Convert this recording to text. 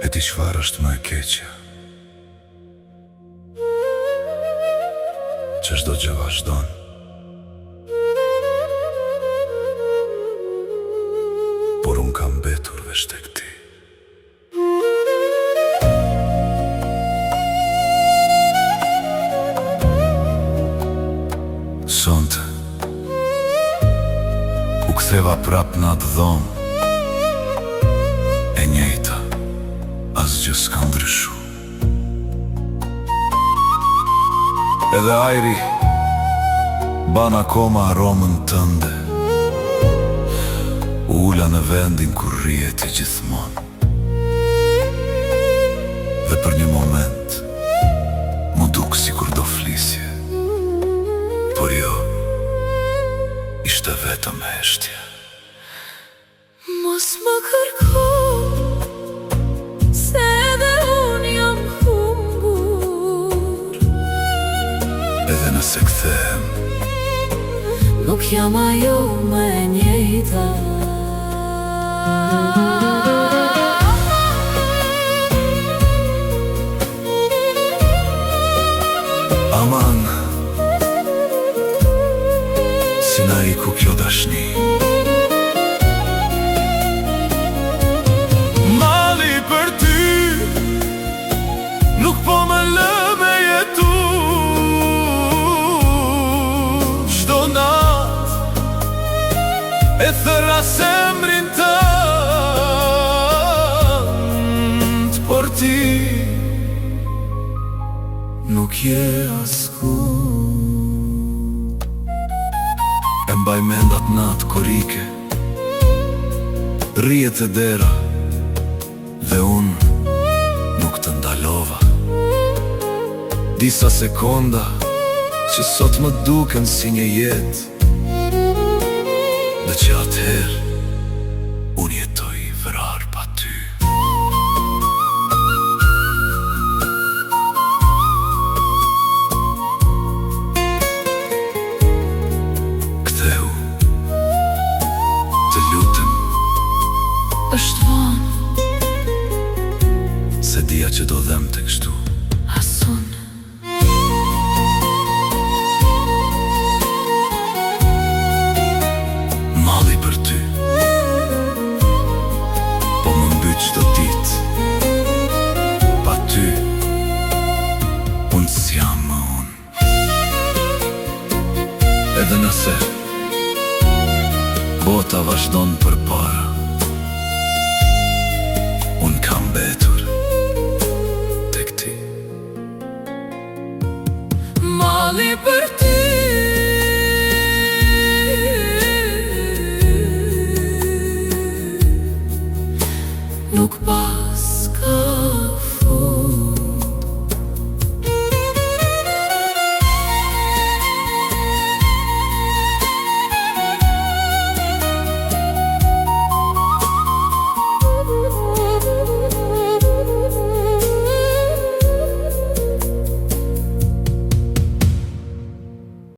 E ti çfarë është më e keqja? Që çdo gjë vazhdon. Por unë kam mbetur veç tek ti. Sonte u ktheva prap në atë dhomë. E njejta, asgjë s'ka ndryshu. Edhe ajri ban akoma aromën tënde. Ula në vendin kur rrihet gjithmonë. Dhe për një moment mu duk sikur do flisje. Por jo, ishte vetëm heshtje. Mos më kërko, se edhe unë jam humbur. Edhe nëse kthehem, Nuk jam ajo më e njejta. Aman, si na iku kjo dashni. Mali për ty nuk po më lë me jetu. Çdo nat e thëra semrin tënd. Por ti nuk je askund. E mbaj mendat natë korike, rrijet e dera, dhe unë nuk të ndalova. Disa sekonda që sot më duken si një jetë, dhe që atëherë unë jetoj vrar pa ty. Ktheu, të lutem, Është vonë, se dija që do dhem të kështu. asun. Malli për ty po më mbyt çdo ditë. Pa ty unë s'jam më unë. Edhe nëse bota vazhdon përpara, unë kam mbetur tek ti. Malli për ty nuk pa